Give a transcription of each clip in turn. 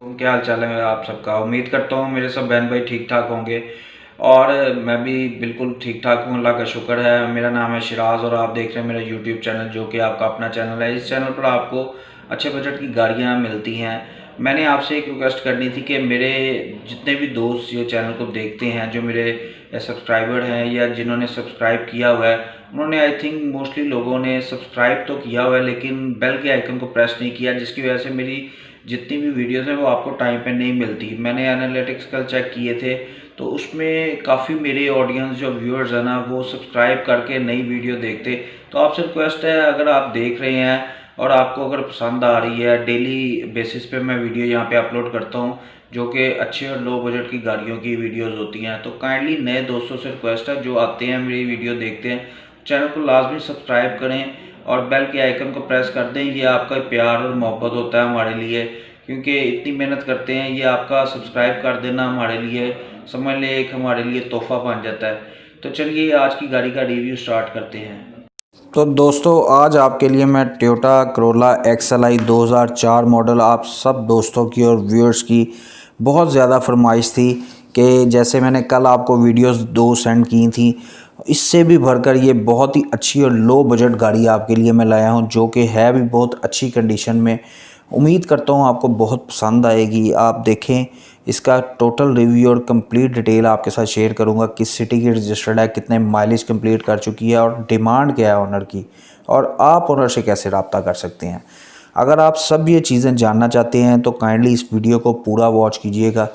क्या हाल चाल है आप सबका। उम्मीद करता हूँ मेरे सब बहन भाई ठीक ठाक होंगे और मैं भी बिल्कुल ठीक ठाक हूँ। अल्लाह का शुक्र है। मेरा नाम है शिराज और आप देख रहे हैं मेरा यूट्यूब चैनल, जो कि आपका अपना चैनल है। इस चैनल पर आपको अच्छे बजट की गाड़ियाँ मिलती हैं। मैंने आपसे एक रिक्वेस्ट करनी थी कि मेरे जितने भी दोस्त ये चैनल को देखते हैं, जो मेरे सब्सक्राइबर हैं या जिन्होंने सब्सक्राइब किया हुआ है, उन्होंने आई थिंक मोस्टली लोगों ने सब्सक्राइब तो किया हुआ है लेकिन बेल के आइकन को प्रेस नहीं किया, जिसकी वजह से मेरी जितनी भी वीडियोस हैं वो आपको टाइम पे नहीं मिलती। मैंने एनालिटिक्स कल चेक किए थे तो उसमें काफ़ी मेरे ऑडियंस जो व्यूअर्स हैं ना, वो सब्सक्राइब करके नई वीडियो देखते। तो आपसे रिक्वेस्ट है, अगर आप देख रहे हैं और आपको अगर पसंद आ रही है, डेली बेसिस पे मैं वीडियो यहाँ पे अपलोड करता हूँ जो कि अच्छे और लो बजट की गाड़ियों की वीडियोस होती हैं। तो काइंडली नए दोस्तों से रिक्वेस्ट है, जो आते हैं मेरी वीडियो देखते हैं, चैनल को लाजमी सब्सक्राइब करें और बेल के आइकन को प्रेस कर दें। ये आपका प्यार और मोहब्बत होता है हमारे लिए, क्योंकि इतनी मेहनत करते हैं। ये आपका सब्सक्राइब कर देना हमारे लिए समझ ले एक हमारे लिए तोहफा बन जाता है। तो चलिए आज की गाड़ी का रिव्यू स्टार्ट करते हैं। तो दोस्तों आज आपके लिए मैं टोयोटा करोला XLI 2004 मॉडल, आप सब दोस्तों की और व्यूअर्स की बहुत ज़्यादा फरमाइश थी कि जैसे मैंने कल आपको वीडियोस 2 सेंड की थी, इससे भी भरकर ये बहुत ही अच्छी और लो बजट गाड़ी आपके लिए मैं लाया हूँ, जो कि है भी बहुत अच्छी कंडीशन में। उम्मीद करता हूँ आपको बहुत पसंद आएगी। आप देखें, इसका टोटल रिव्यू और कंप्लीट डिटेल आपके साथ शेयर करूँगा। किस सिटी की रजिस्टर्ड है, कितने माइलेज कंप्लीट कर चुकी है और डिमांड क्या है ओनर की, और आप ओनर से कैसे रब्ता कर सकते हैं। अगर आप सब ये चीज़ें जानना चाहते हैं तो काइंडली इस वीडियो को पूरा वॉच कीजिएगा,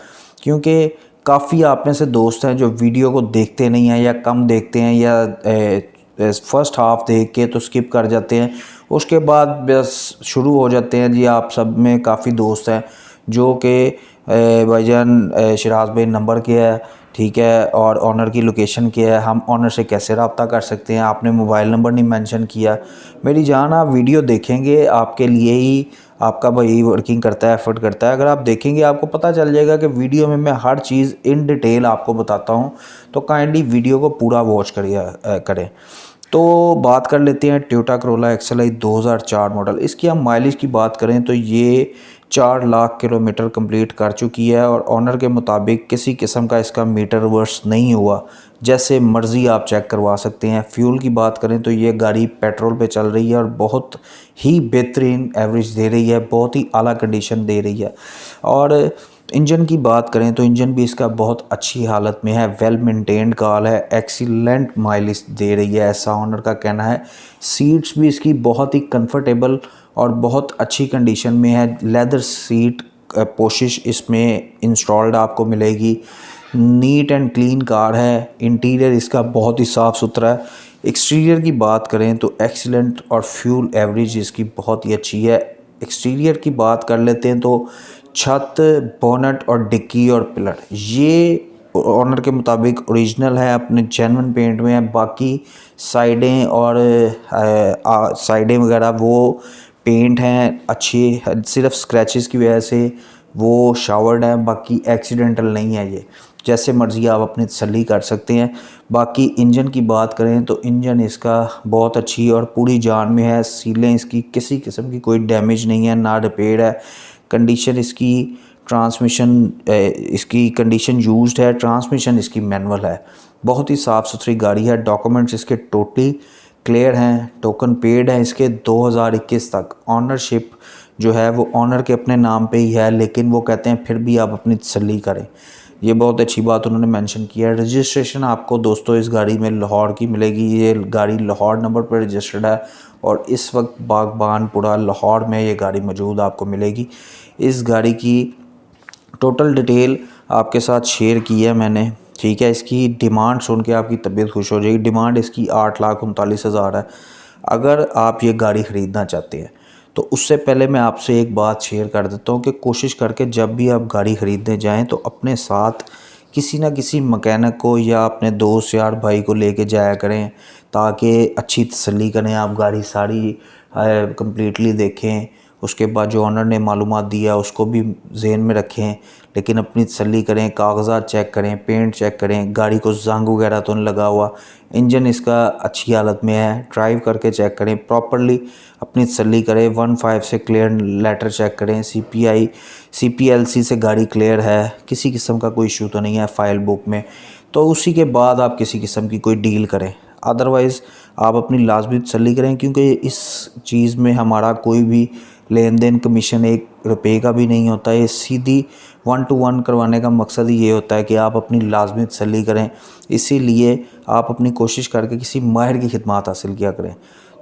क्योंकि काफ़ी आप में से दोस्त हैं जो वीडियो को देखते नहीं हैं या कम देखते हैं या फर्स्ट हाफ देख के तो स्किप कर जाते हैं, उसके बाद बस शुरू हो जाते हैं। जी आप सब में काफ़ी दोस्त हैं जो कि भाईजान शिराज भाई नंबर क्या है, ठीक है, और ऑनर की लोकेशन क्या है, हम ऑनर से कैसे रब्ता कर सकते हैं, आपने मोबाइल नंबर नहीं मेंशन किया। मेरी जान, आप वीडियो देखेंगे आपके लिए ही आपका भाई वर्किंग करता है, एफर्ट करता है। अगर आप देखेंगे आपको पता चल जाएगा कि वीडियो में मैं हर चीज़ इन डिटेल आपको बताता हूँ। तो काइंडली वीडियो को पूरा वॉच करें। तो बात कर लेते हैं टोयोटा करोला XLI 2004 मॉडल। इसकी हम माइलेज की बात करें तो ये 4 लाख किलोमीटर कंप्लीट कर चुकी है और ऑनर के मुताबिक किसी किस्म का इसका मीटर रिवर्स नहीं हुआ। जैसे मर्ज़ी आप चेक करवा सकते हैं। फ्यूल की बात करें तो ये गाड़ी पेट्रोल पे चल रही है और बहुत ही बेहतरीन एवरेज दे रही है, बहुत ही आला कंडीशन दे रही है। और इंजन की बात करें तो इंजन भी इसका बहुत अच्छी हालत में है, वेल मेंटेन्ड कार है, एक्सीलेंट माइलेज दे रही है, ऐसा ऑनर का कहना है। सीट्स भी इसकी बहुत ही कंफर्टेबल और बहुत अच्छी कंडीशन में है। लेदर सीट पोशिश इसमें इंस्टॉल्ड आपको मिलेगी। नीट एंड क्लीन कार है। इंटीरियर इसका बहुत ही साफ़ सुथरा है। एक्सटीरियर की बात करें तो एक्सीलेंट और फ्यूल एवरेज इसकी बहुत ही अच्छी है। एक्सटीरियर की बात कर लेते हैं तो छत, बोनट और डिक्की और पिलर ये ऑनर के मुताबिक ओरिजिनल है, अपने जेन्युइन पेंट में है। बाकी साइडें और साइडें वगैरह वो पेंट हैं अच्छी, सिर्फ स्क्रैचेस की वजह से वो शावर्ड है, बाकी एक्सीडेंटल नहीं है। ये जैसे मर्ज़ी आप अपनी तसल्ली कर सकते हैं। बाकी इंजन की बात करें तो इंजन इसका बहुत अच्छी और पूरी जान में है। सीलें इसकी किसी किस्म की कोई डैमेज नहीं है, ना रिपेयर है। कंडीशन इसकी ट्रांसमिशन इसकी कंडीशन यूज्ड है, ट्रांसमिशन इसकी मैनुअल है। बहुत ही साफ़ सुथरी गाड़ी है। डॉक्यूमेंट्स इसके टोटली क्लियर हैं। टोकन पेड है इसके 2021 तक। ऑनरशिप जो है वो ऑनर के अपने नाम पे ही है, लेकिन वो कहते हैं फिर भी आप अपनी तसल्ली करें। ये बहुत अच्छी बात उन्होंने मेंशन किया है। रजिस्ट्रेशन आपको दोस्तों इस गाड़ी में लाहौर की मिलेगी। ये गाड़ी लाहौर नंबर पर रजिस्टर्ड है और इस वक्त बागबानपुरा लाहौर में ये गाड़ी मौजूद आपको मिलेगी। इस गाड़ी की टोटल डिटेल आपके साथ शेयर की है मैंने, ठीक है। इसकी डिमांड सुन के आपकी तबीयत खुश हो जाएगी। डिमांड इसकी 8,39,000 है। अगर आप ये गाड़ी ख़रीदना चाहते हैं तो उससे पहले मैं आपसे एक बात शेयर कर देता हूँ कि कोशिश करके जब भी आप गाड़ी ख़रीदने जाएं तो अपने साथ किसी ना किसी मैकेनिक को या अपने दोस्त यार भाई को लेके जाया करें, ताकि अच्छी तसल्ली करें। आप गाड़ी सारी कंप्लीटली देखें उसके बाद जो ऑनर ने मालूमात दिया उसको भी ज़हन में रखें, लेकिन अपनी तसल्ली करें, कागजात चेक करें, पेंट चेक करें, गाड़ी को जंग वगैरह तो नहीं लगा हुआ, इंजन इसका अच्छी हालत में है, ड्राइव करके चेक करें प्रॉपरली, अपनी तसल्ली करें। 1.5 से क्लियर लेटर चेक करें, CPLC से गाड़ी क्लियर है, किसी किस्म का कोई इशू तो नहीं है फाइल बुक में, तो उसी के बाद आप किसी किस्म की कोई डील करें। अदरवाइज़ आप अपनी लाजमी तसल्ली करें, क्योंकि इस चीज़ में हमारा कोई भी लेन देन कमीशन 1 रुपये का भी नहीं होता है। सीधी 1 to 1 करवाने का मकसद ही ये होता है कि आप अपनी लाजमी तसल्ली करें, इसीलिए आप अपनी कोशिश करके किसी माहिर की खिदमत हासिल किया करें।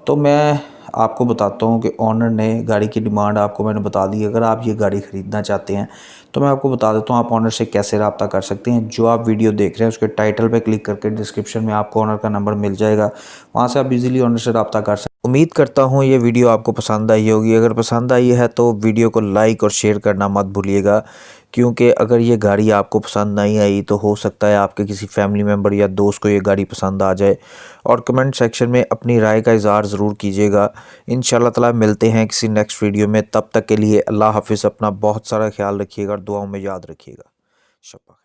तो मैं आपको बताता हूँ कि ऑनर ने गाड़ी की डिमांड आपको मैंने बता दी। अगर आप ये गाड़ी ख़रीदना चाहते हैं तो मैं आपको बता देता हूँ आप ऑनर से कैसे रब्ता कर सकते हैं। जो आप वीडियो देख रहे हैं उसके टाइटल पे क्लिक करके डिस्क्रिप्शन में आपको ऑनर का नंबर मिल जाएगा, वहाँ से आप इजीली ऑनर से रब्ता कर सकते हैं। उम्मीद करता हूँ ये वीडियो आपको पसंद आई होगी। अगर पसंद आई है तो वीडियो को लाइक और शेयर करना मत भूलिएगा, क्योंकि अगर ये गाड़ी आपको पसंद नहीं आई तो हो सकता है आपके किसी फैमिली मेम्बर या दोस्त को ये गाड़ी पसंद आ जाए। और कमेंट सेक्शन में अपनी राय का इज़हार ज़रूर कीजिएगा। इंशाल्लाह ताला मिलते हैं किसी नेक्स्ट वीडियो में, तब तक के लिए अल्लाह हाफ़िज़। अपना बहुत सारा ख्याल रखिएगा और दुआओं में याद रखिएगा। शब्बा खैर।